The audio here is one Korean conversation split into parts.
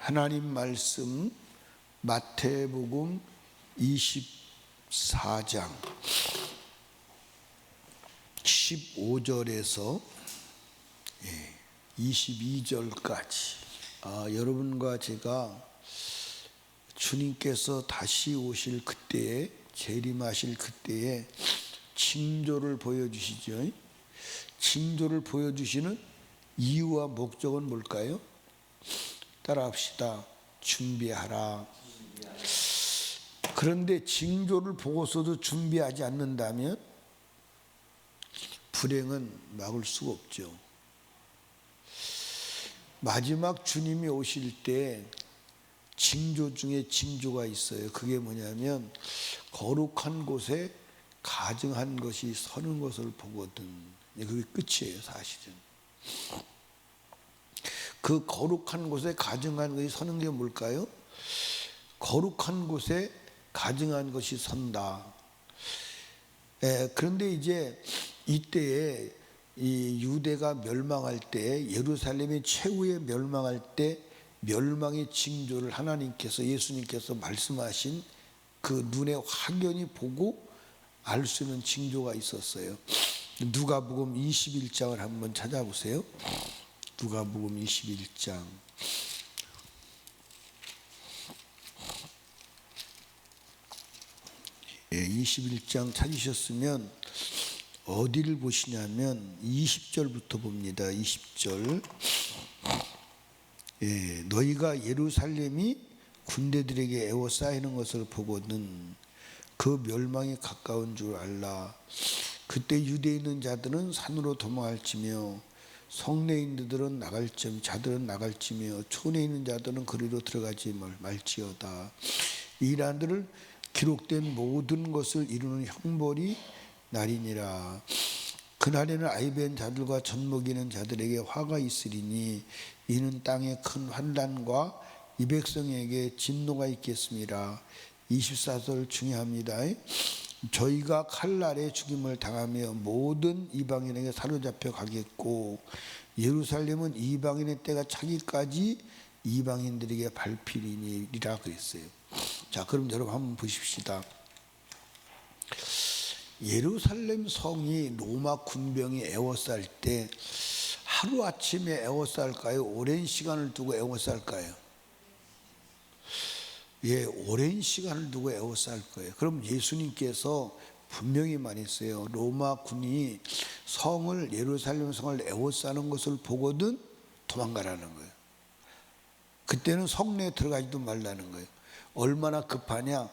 하나님 말씀 마태복음 24장 15절에서 22절까지 여러분과 제가 주님께서 다시 오실 그때에 재림하실 그때에 징조를 보여주시죠. 징조를 보여주시는 이유와 목적은 뭘까요? 따라합시다. 준비하라. 그런데 징조를 보고서도 준비하지 않는다면 불행은 막을 수가 없죠. 마지막 주님이 오실 때 징조 중에 징조가 있어요. 그게 뭐냐면 거룩한 곳에 가증한 것이 서는 것을 보거든. 그게 끝이에요, 사실은. 그 거룩한 곳에 가증한 것이 서는 게 뭘까요? 거룩한 곳에 가증한 것이 선다. 그런데 이제 이때에 이 유대가 멸망할 때, 예루살렘이 최후의 멸망할 때 멸망의 징조를 하나님께서, 예수님께서 말씀하신 그 눈에 확연히 보고 알 수 있는 징조가 있었어요. 누가복음 21장을 한번 찾아보세요. 누가복음 21장 21장 찾으셨으면 어디를 보시냐면 20절부터 봅니다. 20절. 너희가 예루살렘이 군대들에게 에워싸이는 것을 보거든 그 멸망이 가까운 줄 알라. 그때 유대에 있는 자들은 산으로 도망할지며 성내인들은 자들은 나갈지며 촌에 있는 자들은 그리로 들어가지 말지어다. 이 일들을 기록된 모든 것을 이루는 형벌이 날이니라. 그날에는 아이벤 자들과 젖먹이는 자들에게 화가 있으리니 이는 땅에 큰 환난과 이 백성에게 진노가 있겠습니다. 24절 중요합니다. 저희가 칼날에 죽임을 당하며 모든 이방인에게 사로잡혀 가겠고 예루살렘은 이방인의 때가 차기까지 이방인들에게 밟히리니라 그랬어요. 자, 그럼 여러분 한번 보십시다. 예루살렘 성이 로마 군병이 에워쌀 때 하루아침에 에워쌀까요? 오랜 시간을 두고 에워쌀까요? 오랜 시간을 두고 에워쌀 거예요. 그럼 예수님께서 분명히 말했어요. 로마 군이 예루살렘 성을 에워싸는 것을 보거든 도망가라는 거예요. 그때는 성내에 들어가지도 말라는 거예요. 얼마나 급하냐?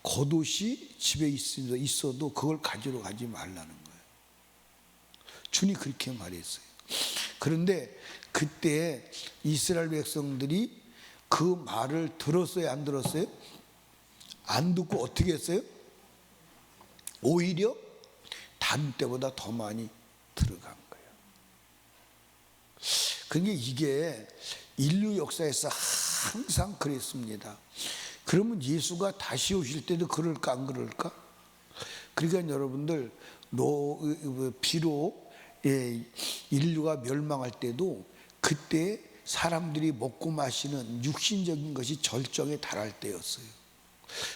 겉옷이 집에 있어도 그걸 가지러 가지 말라는 거예요. 주님 그렇게 말했어요. 그런데 그때 이스라엘 백성들이 그 말을 들었어요, 안 들었어요? 안 듣고 어떻게 했어요? 오히려 다른 때보다 더 많이 들어간 거예요. 그러니까 이게 인류 역사에서 항상 그랬습니다. 그러면 예수가 다시 오실 때도 그럴까 안 그럴까? 그러니까 여러분들 비록 인류가 멸망할 때도 그때 사람들이 먹고 마시는 육신적인 것이 절정에 달할 때였어요.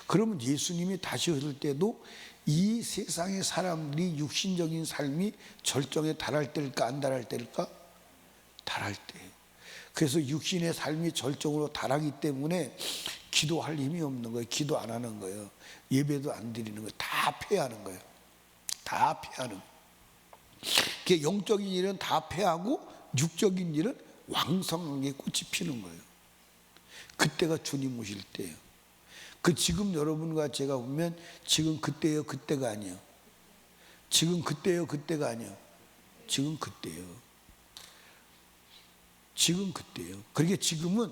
그러면 예수님이 다시 오실 때도 이 세상의 사람들이 육신적인 삶이 절정에 달할 때일까 안 달할 때일까? 달할 때. 그래서 육신의 삶이 절정으로 달하기 때문에 기도할 힘이 없는 거예요. 기도 안 하는 거예요. 예배도 안 드리는 거예요. 다 패하는 거예요. 다 패하는 거예요. 영적인 일은 다 패하고 육적인 일은 왕성하게 꽃이 피는 거예요. 그때가 주님 오실 때예요. 지금 여러분과 제가 보면 지금 그때예요, 그때가 아니에요. 지금 그때예요, 그때가 아니에요. 지금 그때예요. 지금 그때예요. 그러니까 지금은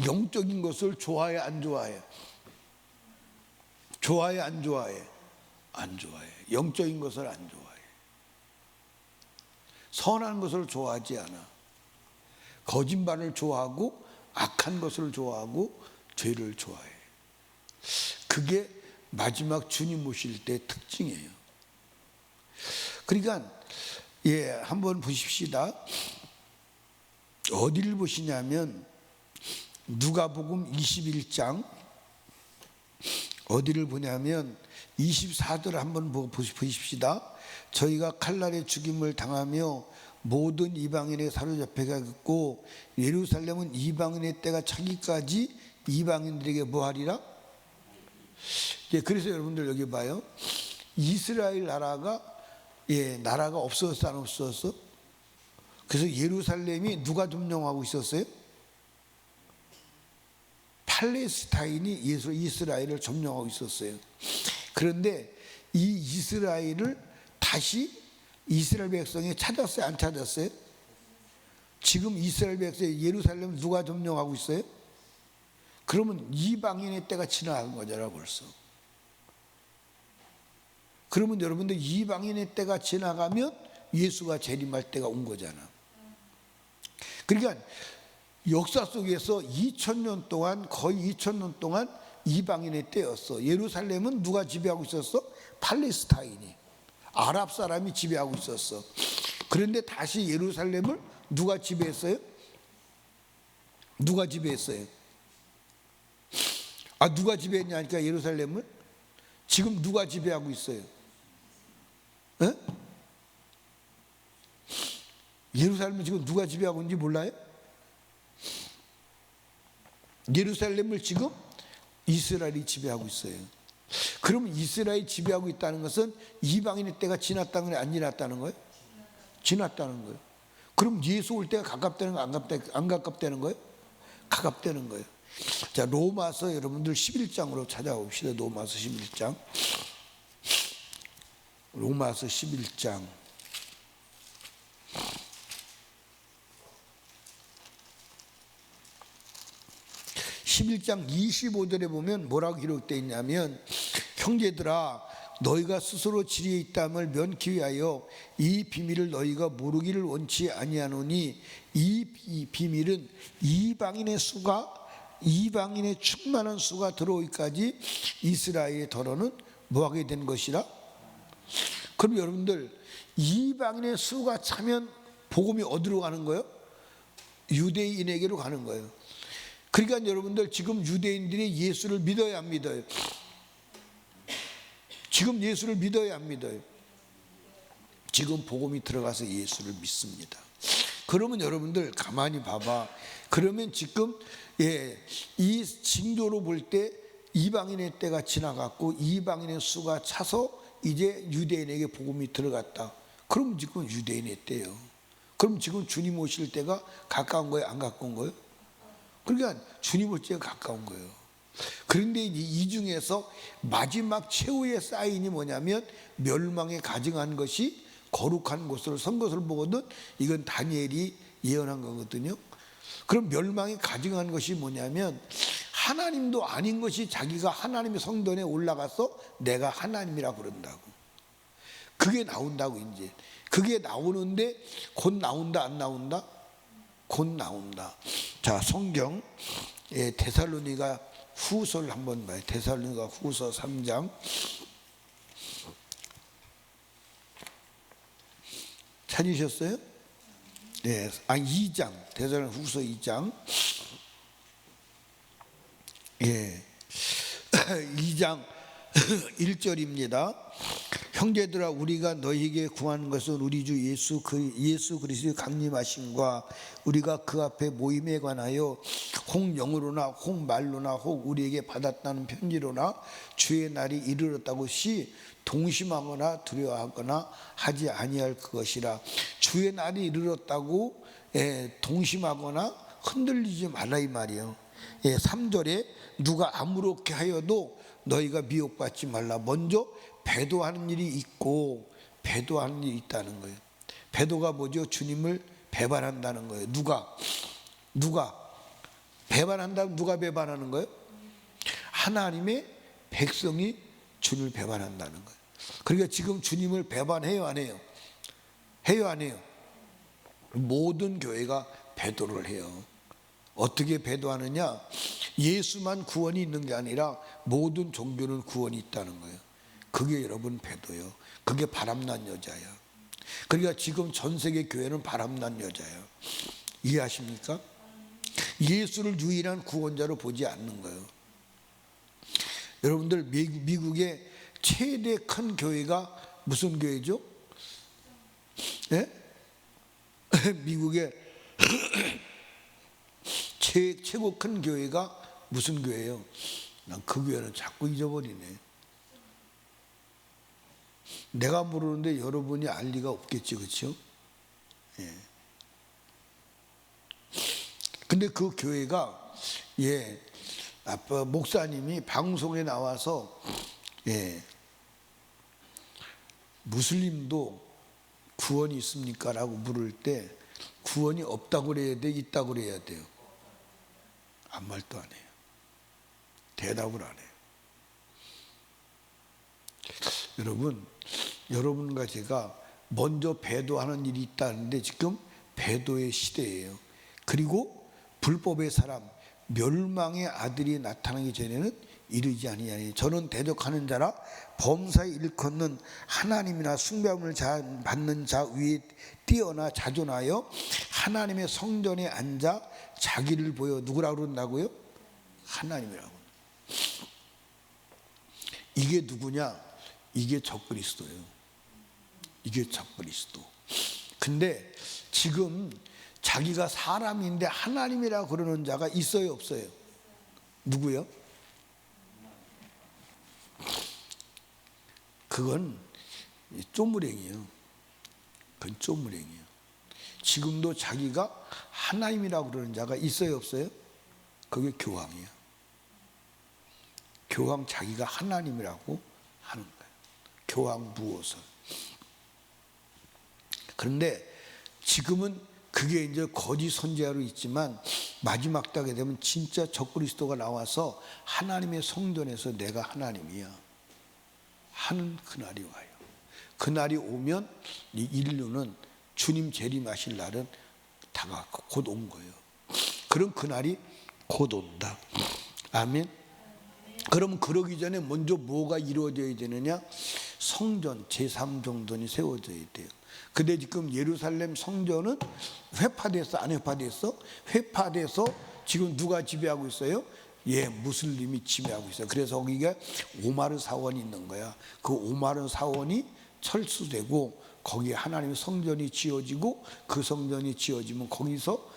영적인 것을 좋아해, 안 좋아해? 좋아해, 안 좋아해? 안 좋아해. 영적인 것을 안 좋아해. 선한 것을 좋아하지 않아. 거짓말을 좋아하고 악한 것을 좋아하고 죄를 좋아해. 그게 마지막 주님 오실 때 특징이에요. 그러니까 한번 보십시다. 어디를 보시냐면 누가복음 21장 어디를 보냐면 24절을 한번 보십시다. 저희가 칼날의 죽임을 당하며 모든 이방인에 사로잡혀 가겠고 예루살렘은 이방인의 때가 차기까지 이방인들에게 뭐하리라? 그래서 여러분들 여기 봐요. 이스라엘 나라가 나라가 없었어 안 없었어? 그래서 예루살렘이 누가 점령하고 있었어요? 팔레스타인이 이스라엘을 점령하고 있었어요. 그런데 이 이스라엘을 다시 이스라엘 백성이 찾았어요? 안 찾았어요? 지금 이스라엘 백성이 예루살렘을 누가 점령하고 있어요? 그러면 이방인의 때가 지나간 거잖아 벌써. 그러면 여러분들 이방인의 때가 지나가면 예수가 재림할 때가 온 거잖아. 그러니까 역사 속에서 2000년 동안 거의 2000년 동안 이방인의 때였어. 예루살렘은 누가 지배하고 있었어? 팔레스타인이, 아랍 사람이 지배하고 있었어. 그런데 다시 예루살렘을 누가 지배했어요? 누가 지배했어요? 누가 지배했냐니까 예루살렘을? 지금 누가 지배하고 있어요? 에? 예루살렘을 지금 누가 지배하고 있는지 몰라요? 예루살렘을 지금 이스라엘이 지배하고 있어요. 그럼 이스라엘이 지배하고 있다는 것은 이방인의 때가 지났다는 거예요? 안 지났다는 거예요? 지났다는 거예요. 그럼 예수 올 때가 가깝다는 거예요? 안 가깝다는 거예요? 가깝다는 거예요. 자, 로마서 여러분들 11장으로 찾아봅시다. 로마서 11장. 로마서 11장. 11장 25절에 보면 뭐라고 기록되어 있냐면, 형제들아 너희가 스스로 지리에 있다함을 면키 위하여 이 비밀을 너희가 모르기를 원치 아니하노니 이 비밀은 이방인의 충만한 수가 들어오기까지 이스라엘의 더러는 뭐하게 된 것이라? 그럼 여러분들 이방인의 수가 차면 복음이 어디로 가는 거예요? 유대인에게로 가는 거예요. 그러니까 여러분들 지금 유대인들이 예수를 믿어야 안 믿어요? 지금 예수를 믿어야 안 믿어요? 지금 복음이 들어가서 예수를 믿습니다. 그러면 여러분들 가만히 봐봐. 그러면 지금 이 징조로 볼 때 이방인의 때가 지나갔고 이방인의 수가 차서 이제 유대인에게 복음이 들어갔다. 그럼 지금 유대인의 때예요. 그럼 지금 주님 오실 때가 가까운 거예요? 안 가까운 거예요? 그러니까 주님 올 때가 가까운 거예요. 그런데 이 중에서 마지막 최후의 사인이 뭐냐면 멸망에 가증한 것이 거룩한 곳으로 선 것을 보거든. 이건 다니엘이 예언한 거거든요. 그럼 멸망에 가증한 것이 뭐냐면 하나님도 아닌 것이 자기가 하나님의 성전에 올라가서 내가 하나님이라 그런다고. 그게 나온다고. 이제 그게 나오는데 곧 나온다 안 나온다? 곧 나온다. 자, 성경 데살로니가 후서를 한번 봐요. 데살로니가 후서 3장. 찾으셨어요? 네, 2장. 데살로니가 후서 2장. 2장 1절입니다. 형제들아 우리가 너희에게 구하는 것은 우리 주 예수 그리스도의 강림하심과 우리가 그 앞에 모임에 관하여 혹 영으로나 혹 말로나 혹 우리에게 받았다는 편지로나 주의 날이 이르렀다고 시 동심하거나 두려워하거나 하지 아니할 그것이라. 주의 날이 이르렀다고 동심하거나 흔들리지 말라 이 말이에요. 3절에 누가 아무렇게 하여도 너희가 미혹받지 말라. 먼저 배도하는 일이 있고 배도하는 일이 있다는 거예요. 배도가 뭐죠? 주님을 배반한다는 거예요. 누가 배반한다면 누가 배반하는 거예요? 하나님의 백성이 주님을 배반한다는 거예요. 그러니까 지금 주님을 배반해요 안 해요? 해요 안 해요? 모든 교회가 배도를 해요. 어떻게 배도하느냐? 예수만 구원이 있는 게 아니라 모든 종교는 구원이 있다는 거예요. 그게 여러분 배도요. 그게 바람난 여자야. 그러니까 지금 전 세계 교회는 바람난 여자예요. 이해하십니까? 예수를 유일한 구원자로 보지 않는 거예요. 여러분들 미국의 최대 큰 교회가 무슨 교회죠? 예? 미국의 최고 큰 교회가 무슨 교회예요? 난 그 교회는 자꾸 잊어버리네. 내가 모르는데 여러분이 알 리가 없겠지, 그렇죠? 예. 근데 그 교회가 아빠 목사님이 방송에 나와서 무슬림도 구원이 있습니까? 라고 물을 때 구원이 없다고 그래야 돼, 있다고 그래야 돼요? 아무 말도 안 해요. 대답을 안 해요. 여러분과 제가 먼저 배도하는 일이 있다는데 지금 배도의 시대예요. 그리고 불법의 사람, 멸망의 아들이 나타나기 전에는 이르지 아니하니 저는 대적하는 자라 범사에 일컫는 하나님이나 숭배함을 받는 자 위에 뛰어나 자존하여 하나님의 성전에 앉아 자기를 보여 누구라고 그런다고요? 하나님이라고. 이게 누구냐? 이게 적그리스도예요. 이게 적그리스도. 근데 지금 자기가 사람인데 하나님이라고 그러는 자가 있어요, 없어요? 누구요? 그건 쪼무랭이에요. 그건 쪼무랭이에요. 지금도 자기가 하나님이라고 그러는 자가 있어요, 없어요? 그게 교황이에요. 교황 자기가 하나님이라고 하는 거예요. 교황 무엇을. 그런데 지금은 그게 이제 거짓 선지자로 있지만 마지막 때가 되면 진짜 적그리스도가 나와서 하나님의 성전에서 내가 하나님이야 하는 그날이 와요. 그날이 오면 이 인류는 주님 재림하실 날은 다가왔고 곧 온 거예요. 그럼 그날이 곧 온다. 아멘. 그럼 그러기 전에 먼저 뭐가 이루어져야 되느냐? 성전 제3정돈이 세워져야 돼요. 근데 지금 예루살렘 성전은 회파됐어, 안 회파됐어? 회파돼서 지금 누가 지배하고 있어요? 무슬림이 지배하고 있어요. 그래서 거기가 오마르 사원이 있는 거야. 그 오마르 사원이 철수되고 거기에 하나님의 성전이 지어지고 그 성전이 지어지면 거기서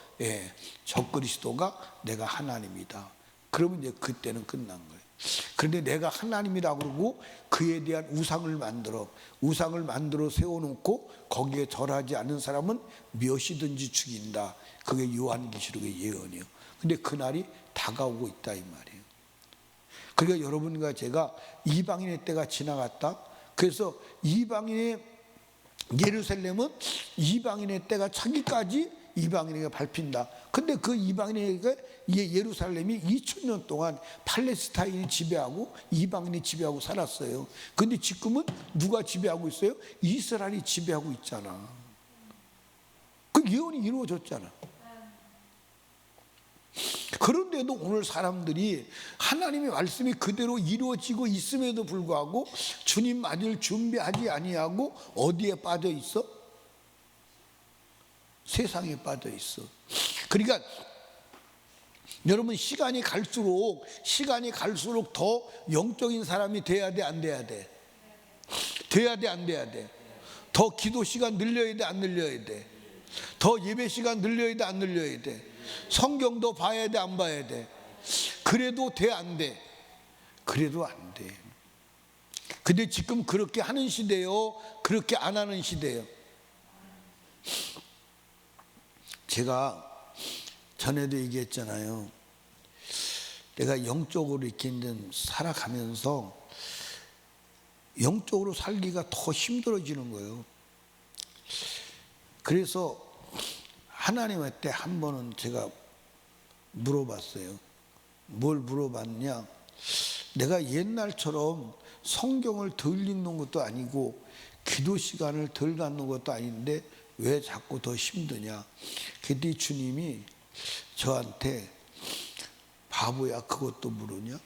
적그리스도가 내가 하나님이다. 그러면 이제 그때는 끝난 거예요. 그런데 내가 하나님이라고 그러고 그에 대한 우상을 만들어 세워놓고 거기에 절하지 않는 사람은 몇이든지 죽인다. 그게 요한계시록의 예언이에요. 근데 그날이 다가오고 있다 이 말이에요. 그러니까 여러분과 제가 이방인의 때가 지나갔다. 그래서 이방인의 예루살렘은 이방인의 때가 차기까지 이방인에게 밟힌다. 근데 그 이방인에게 예루살렘이 2000년 동안 팔레스타인이 지배하고 이방인이 지배하고 살았어요. 근데 지금은 누가 지배하고 있어요? 이스라엘이 지배하고 있잖아. 그 예언이 이루어졌잖아. 그런데도 오늘 사람들이 하나님의 말씀이 그대로 이루어지고 있음에도 불구하고 주님 맞을 준비하지 아니하고 어디에 빠져 있어? 세상에 빠져 있어. 그러니까 여러분 시간이 갈수록 더 영적인 사람이 돼야 돼, 안 돼야 돼? 돼야 돼, 안 돼야 돼? 더 기도 시간 늘려야 돼, 안 늘려야 돼? 더 예배 시간 늘려야 돼, 안 늘려야 돼? 성경도 봐야 돼, 안 봐야 돼? 그래도 돼, 안 돼? 그래도 안 돼. 근데 지금 그렇게 하는 시대요, 그렇게 안 하는 시대요. 제가 전에도 얘기했잖아요. 내가 영적으로 이렇게 살아가면서 영적으로 살기가 더 힘들어지는 거예요. 그래서 하나님한테 한 번은 제가 물어봤어요. 뭘 물어봤냐? 내가 옛날처럼 성경을 덜 읽는 것도 아니고 기도 시간을 덜 갖는 것도 아닌데 왜 자꾸 더 힘드냐? 그때 주님이 저한테 바보야 그것도 모르냐?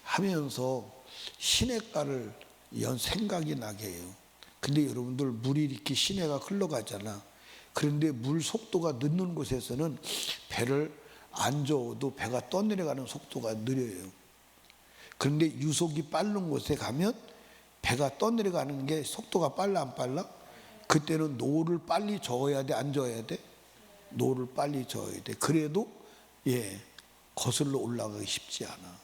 하면서 시냇가를 생각이 나게 해요. 근데 여러분들 물이 이렇게 시내가 흘러가잖아. 그런데 물 속도가 늦는 곳에서는 배를 안 저어도 배가 떠내려가는 속도가 느려요. 그런데 유속이 빠른 곳에 가면 배가 떠내려가는 게 속도가 빨라 안 빨라? 그때는 노를 빨리 저어야 돼, 안 저어야 돼? 노를 빨리 저어야 돼. 그래도 거슬러 올라가기 쉽지 않아.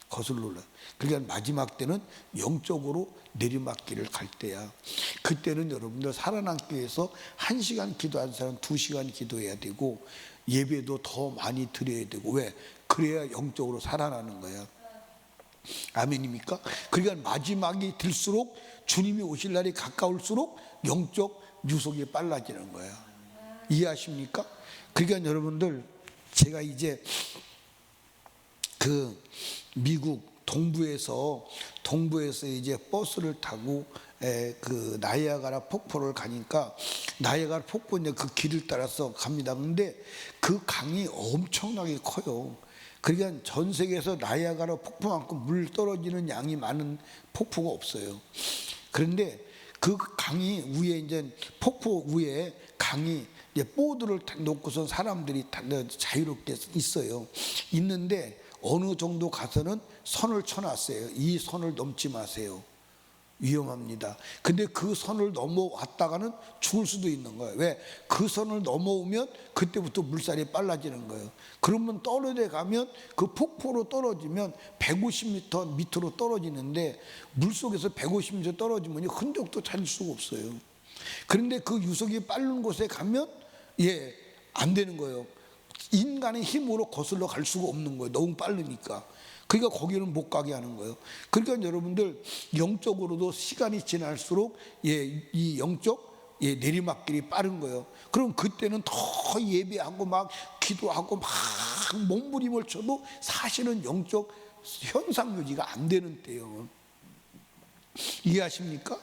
거슬러 올라. 그러니까 마지막 때는 영적으로 내리막길을 갈 때야. 그때는 여러분들 살아남기 위해서 1시간 기도하는 사람 2시간 기도해야 되고, 예배도 더 많이 드려야 되고. 왜? 그래야 영적으로 살아나는 거야. 아멘입니까? 그러니까 마지막이 들수록, 주님이 오실 날이 가까울수록 영적 유속이 빨라지는 거야. 이해하십니까? 그러니까 여러분들, 제가 이제 그 미국 동부에서 이제 버스를 타고 그 나이아가라 폭포를 가니까, 나이아가라 폭포 이제 그 길을 따라서 갑니다. 근데 그 강이 엄청나게 커요. 그러니까 전 세계에서 나이아가라 폭포만큼 물 떨어지는 양이 많은 폭포가 없어요. 그런데 그 강이 위에, 이제 폭포 위에 강이 이제 보드를 놓고선 사람들이 자유롭게 있어요. 있는데 어느 정도 가서는 선을 쳐놨어요. 이 선을 넘지 마세요. 위험합니다. 근데 그 선을 넘어왔다가는 죽을 수도 있는 거예요. 왜? 그 선을 넘어오면 그때부터 물살이 빨라지는 거예요. 그러면 떨어져 가면, 그 폭포로 떨어지면 150m 밑으로 떨어지는데, 물속에서 150m 떨어지면 흔적도 찾을 수가 없어요. 그런데 그 유속이 빠른 곳에 가면 안 되는 거예요. 인간의 힘으로 거슬러 갈 수가 없는 거예요. 너무 빠르니까. 그러니까 거기는 못 가게 하는 거예요. 그러니까 여러분들, 영적으로도 시간이 지날수록 이 영적 내리막길이 빠른 거예요. 그럼 그때는 더 예배하고 막 기도하고 막 몸부림을 쳐도 사실은 영적 현상 유지가 안 되는 때예요. 이해하십니까?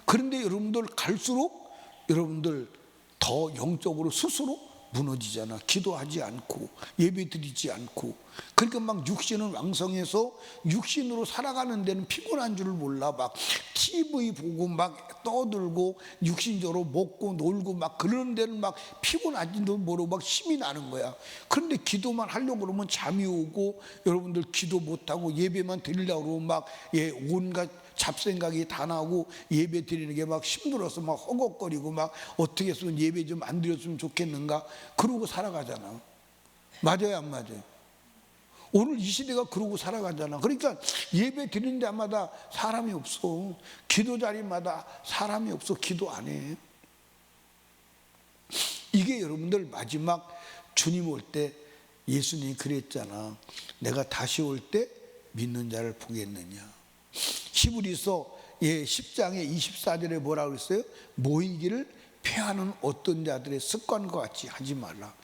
그런데 여러분들 갈수록 여러분들 더 영적으로 스스로 무너지잖아. 기도하지 않고 예배 드리지 않고. 그러니까 막 육신은 왕성해서 육신으로 살아가는 데는 피곤한 줄을 몰라. 막 TV 보고 막 떠들고 육신적으로 먹고 놀고 막 그러는 데는 막 피곤한지도 모르고 막 힘이 나는 거야. 그런데 기도만 하려고 그러면 잠이 오고, 여러분들 기도 못하고 예배만 드리려고 그러면 막 온갖 잡생각이 다 나고, 예배 드리는 게 막 힘들어서 막 허걱거리고, 막 어떻게 해서 예배 좀 안 드렸으면 좋겠는가 그러고 살아가잖아. 맞아요, 안 맞아요? 오늘 이 시대가 그러고 살아가잖아. 그러니까 예배 드리는 데마다 사람이 없어. 기도 자리마다 사람이 없어. 기도 안 해. 이게 여러분들 마지막 주님 올 때 예수님이 그랬잖아. 내가 다시 올 때 믿는 자를 보겠느냐. 히브리서 10장의 24절에 뭐라고 그랬어요? 모이기를 패하는 어떤 자들의 습관과 같이 하지 말라.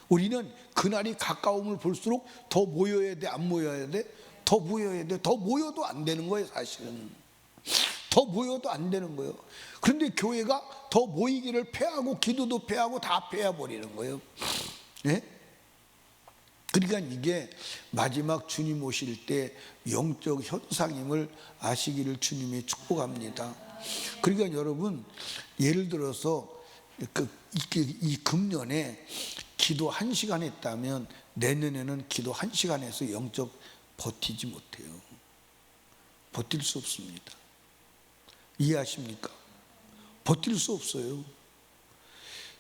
우리는 그날이 가까움을 볼수록 더 모여야 돼, 안 모여야 돼? 더 모여야 돼. 더 모여도 안 되는 거예요, 사실은. 더 모여도 안 되는 거예요. 그런데 교회가 더 모이기를 패하고 기도도 패하고 다 패해버리는 거예요. 그러니까 이게 마지막 주님 오실 때 영적 현상임을 아시기를 주님이 축복합니다. 그러니까 여러분, 예를 들어서 이 금년에 기도 1시간 했다면 내년에는 기도 1시간 해서 영적 버티지 못해요. 버틸 수 없습니다. 이해하십니까? 버틸 수 없어요.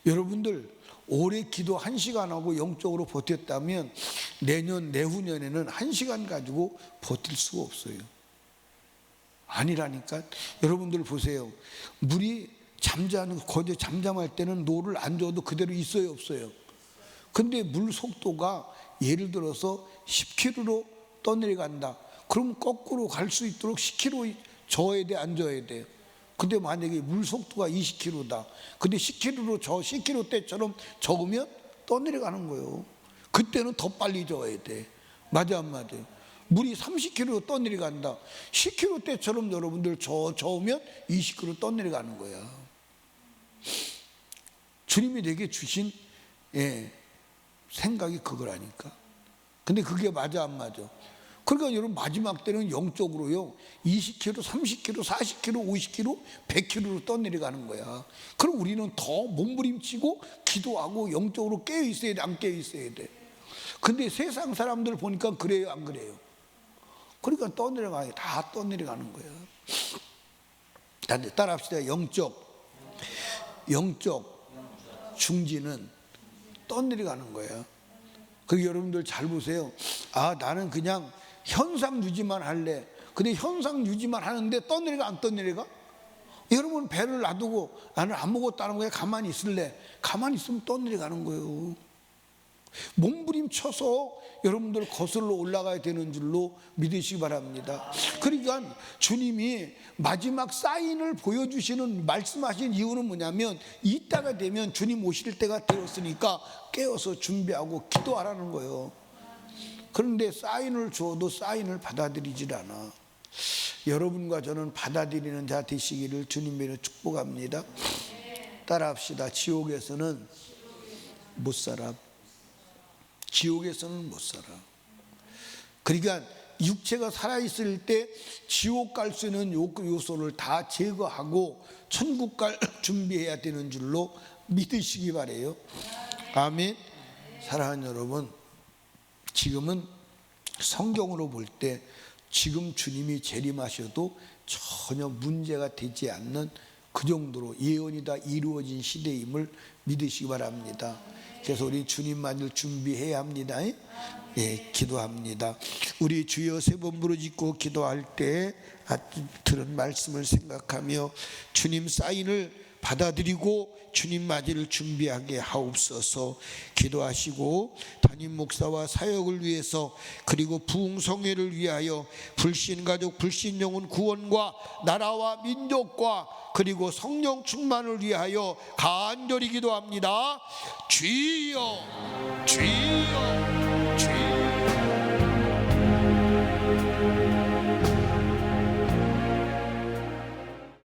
여러분들 올해 기도 1시간 하고 영적으로 버텼다면 내년 내후년에는 1시간 가지고 버틸 수가 없어요. 아니라니까. 여러분들 보세요. 물이 거제 잠잠할 때는 노를 안 줘도 그대로 있어요, 없어요? 근데 물 속도가 예를 들어서 10km로 떠내려간다. 그럼 거꾸로 갈 수 있도록 10km 저어야 돼, 안 저어야 돼요? 근데 만약에 물 속도가 20km다. 근데 10km로 10km 때처럼 저으면 떠내려가는 거예요. 그때는 더 빨리 저어야 돼. 맞아, 안 맞아? 물이 30km로 떠내려간다. 10km 때처럼 여러분들 저으면 20km 떠내려가는 거야. 주님이 내게 주신 생각이 그거라니까. 근데 그게 맞아, 안 맞아? 그러니까 여러분 마지막 때는 영적으로요 20km, 30km, 40km, 50km, 100km로 떠내려가는 거야. 그럼 우리는 더 몸부림치고 기도하고 영적으로 깨어 있어야 돼, 안 깨어 있어야 돼? 근데 세상 사람들 보니까 그래요, 안 그래요? 그러니까 떠내려가요. 다 떠내려가는 거예요. 따라합시다. 영적 중지는 떠내려가는 거예요. 그리고 여러분들 잘 보세요. 아, 나는 그냥 현상 유지만 할래. 근데 현상 유지만 하는데 떠내려가, 안 떠내려가? 여러분 배를 놔두고 나는 아무것도 안 하고 그냥 가만히 있을래. 가만히 있으면 떠내려가는 거예요. 몸부림쳐서 여러분들 거슬러 올라가야 되는 줄로 믿으시기 바랍니다. 그러니까 주님이 마지막 사인을 보여주시는, 말씀하신 이유는 뭐냐면, 이따가 되면 주님 오실 때가 되었으니까 깨어서 준비하고 기도하라는 거예요. 그런데 사인을 줘도 사인을 받아들이질 않아. 여러분과 저는 받아들이는 자 되시기를 주님으로 축복합니다. 따라합시다. 지옥에서는 못 살아. 지옥에서는 못 살아. 그러니까 육체가 살아있을 때 지옥 갈 수 있는 요소를 다 제거하고 천국 갈 준비해야 되는 줄로 믿으시기 바래요. 아멘. 사랑하는 여러분, 지금은 성경으로 볼 때 지금 주님이 재림하셔도 전혀 문제가 되지 않는 그 정도로 예언이 다 이루어진 시대임을 믿으시기 바랍니다. 그래서 우리 주님 맞을 준비해야 합니다. 예, 기도합니다. 우리 주여 세 번 부르짖고 기도할 때 들은 말씀을 생각하며 주님 사인을 받아들이고 주님 맞이를 준비하게 하옵소서. 기도하시고 담임 목사와 사역을 위해서, 그리고 부흥성회를 위하여 불신가족 불신영혼 구원과 나라와 민족과 그리고 성령 충만을 위하여 간절히 기도합니다. 주여 주여 주여.